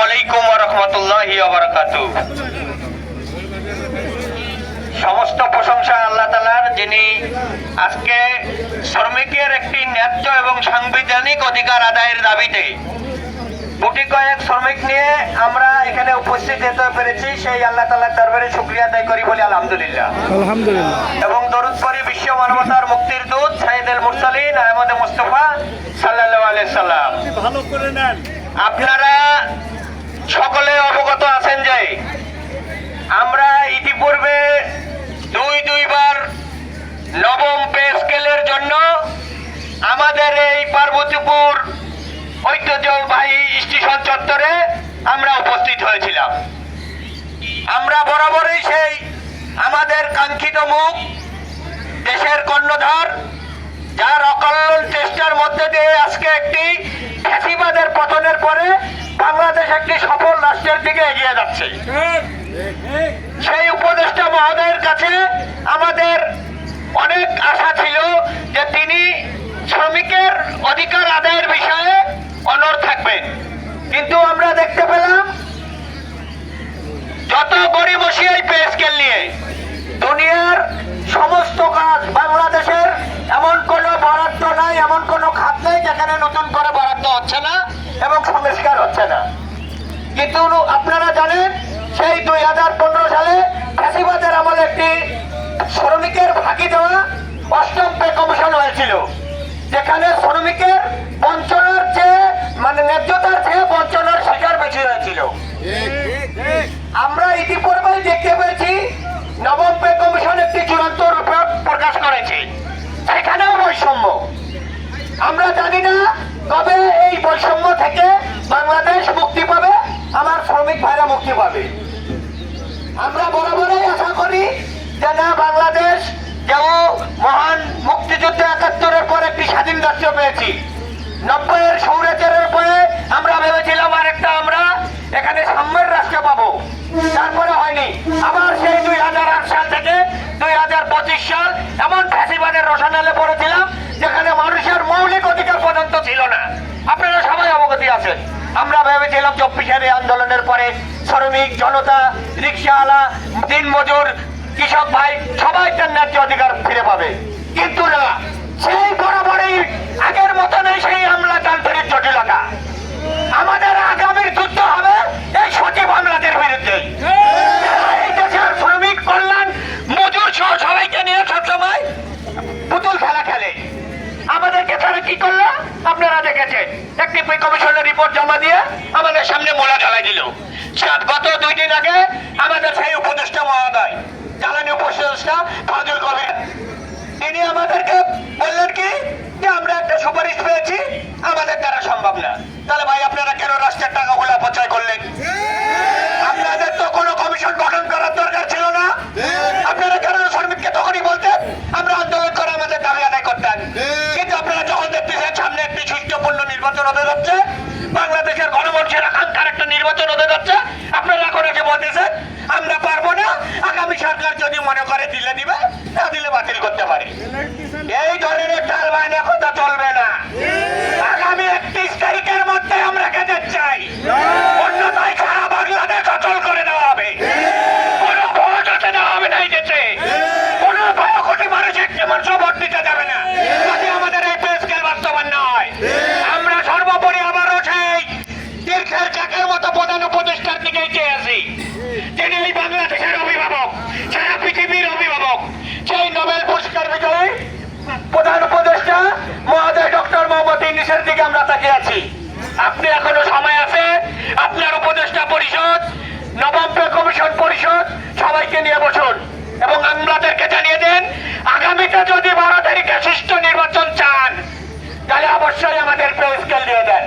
আলাইকুম ওয়া রাহমাতুল্লাহি ওয়া বারাকাতুহু। সমস্ত প্রশংসা আল্লাহ তাআলার, যিনি আজকে শ্রমিকের একটি ন্যায্য এবং সাংবিধানিক অধিকার আদায়ের দাবিতে কোটি কয়েক শ্রমিক নিয়ে আমরা এখানে উপস্থিত হতে পেরেছি। সেই আল্লাহ তাআলার দরবারে শুকরিয়া আদায় করি, বলি আলহামদুলিল্লাহ। আলহামদুলিল্লাহ। এবং দরুদ পড়ি বিশ্ব মানবতার মুক্তির দূত সাইয়্যিদুল মুরসালিন আহমদ মুস্তাফা সাল্লাল্লাহু আলাইহি সাল্লাম। ভালো করে নেন। আপনারা সকলে অবগত আছেন যে আমরা ইতিপূর্বে দুইবার নবম পে স্কেলের জন্য আমাদের এই পার্বতীপুর ঐতিহ্যবাহী স্টেশন চত্বরে আমরা উপস্থিত হয়েছিলাম। আমরা বরাবরই সেই আমাদের কাঙ্ক্ষিত মুখ, দেশের কর্ণধার, যার অকল্যাণ চেষ্টার মধ্যে দিয়ে আজকে একটি ফ্যাসিবাদের পতনের পরে বাংলাদেশ একটি সফল রাষ্ট্রের দিকে এগিয়ে যাচ্ছে, সেই উপদেষ্টা মহোদয়ের কাছে আমাদের অনেক আশা ছিল যে তিনি শ্রমিকের অধিকার আদায়ের বিষয়ে অনড় থাকবেন। কিন্তু আমরা দেখতে পেলাম যত গড়িমসি এই পে স্কেল নিয়ে দুনিয়ার সমস্ত কাজ, বাংলাদেশের এমন কোনো বরাদ্দ নাই, এমন কোনো খাত নেই যেখানে নতুন করে বরাদ্দ হচ্ছে না এবং সংস্কার হচ্ছে না। কিন্তু আপনারা জানেন সেই 2015 সালে ফ্যাসিবাদের আমলে একটি শ্রমিকের ফাঁকি দেওয়া অষ্টম পে কমিশন হয়েছিল, যেখানে শ্রমিকের বঞ্চনার চেয়ে ন্যায্যতার চেয়ে বঞ্চনার শিকার বেশি হয়েছিল। আমরা ইতিপূর্বেই দেখতে পেয়েছি নবম পে কমিশন একটি চূড়ান্ত রিপোর্ট প্রকাশ করেছে, সেখানেও বৈষম্য। আমরা জানি না কবে এই বৈষম্য থেকে বাংলাদেশ মুক্তি পাবে, আমার শ্রমিক ভাইরা মুক্তি পাবে। আমরা বরাবরই আশা করি যে না, বাংলাদেশ যেও মহান মুক্তিযুদ্ধ 71-এর পর একটি স্বাধীন রাষ্ট্র পেয়েছি, 90-এর স্বৈরাচারের পরে আমরা ভেবেছিলাম আরেকটা আমরা এখানে সাম্যের রাষ্ট্র পাবো, তারপরে হয়নি। আবার সেই 2008 সাল থেকে 2025 সাল এমন ফ্যাসিবাদের রসানালে পড়েছিলাম যেখানে মানুষের মৌলিক অধিকার পর্যন্ত ছিল না। আপনারা সবাই অবগতি আছেন। আমরা ভেবেছিলাম 24-এর আন্দোলনের পরে শ্রমিক জনতা, রিক্সাওয়ালা, দিনমজুর, কৃষক ভাই সবাই তার ন্যায্য অধিকার ফিরে পাবে, কিন্তু না, সেই বরাবরই আগের মতো নেই সেই আমলাতান্ত্রিক জটিলতা। আমাদের আগামীর যুদ্ধ হবে এই সচিব আমলাদের বিরুদ্ধে। এই দেশের শ্রমিক কল্যাণ, মজুর সহ সবাইকে নিয়ে সবসময় পুতুল খেলা খেলে। আমাদেরকে তারা কি করলো আপনারা দেখেছেন, একটি পে কমিশনের রিপোর্ট জমা দিয়ে আমাদের সামনে মোলা জ্বালাই দিল। গত 2 দিন আগে আমাদের সেই উপদেষ্টা মহোদয়, জ্বালানি উপদেষ্টা ফাজুল কবির, তিনি আমাদেরকে বললেন কি যে আমরা একটা সুপারিশ পেয়েছি, আমাদের দ্বারা সম্ভব না। তাহলে ভাই আপনারা কেন রাষ্ট্রের টাকাগুলো অপচয় করলেন? আপনাদের তো কোনো কমিশন গঠন করার দরকার ছিল না। আপনারা কেন শ্রমিককে তখনই বলতেন আমরা আন্দোলন করে আমাদের দাবি আদায় করতেন? কিন্তু আপনারা যখন দেখতেছেন সামনে একটি সুষ্ঠুপূর্ণ নির্বাচন হতে যাচ্ছে, বাংলাদেশের গণমানুষের আকাঙ্ক্ষার একটা নির্বাচন হতে যাচ্ছে, আপনারা এখন এসে বলতেছেন আমরা পারবো না, আগামী সরকার যদি মনে করে দিলে দিবে, না দিলে বাতিল করতে পারে। এই ধরনের টাল বায়না কথা চলবে না। আগামী 31 তারিখের মধ্যে আমরা খেতে চাই, অন্যথায় সারা বাংলাদেশ অচল করে দেওয়া হবে। কোনো ভোট হতে দেওয়া হবে না এই দেশে, কোনো কোটি মানুষের মানুষ ভোট দিতে যাবে না যদি আমাদের এই পে স্কেল বাস্তবায়ন না হয়। আমরা সর্বোপরি আবারও সেই দীর্ঘের চাকের মতো প্রধান উপদেষ্টার দিকে চেয়ে আছি, যিনি এই বাংলাদেশের অভিভাবক, সারা পৃথিবীর অভিভাবক, সেই নোবেল পুরস্কার বিজয়ী প্রধান উপদেষ্টা মহোদয় ডক্টর মোহাম্মদ ইউনূসের দিকে আমরা তাকিয়ে আছি। আপনি এখনো সময় আছে, আপনার উপদেষ্টা পরিষদ, নবম পে কমিশন পরিষদ সবাইকে নিয়ে বসুন এবং আমলাদেরকে জানিয়ে দেন আগামীতে যদি 12 তারিখে সুষ্ঠু নির্বাচন চান তাহলে অবশ্যই আমাদের পে স্কেল দিয়ে দেন।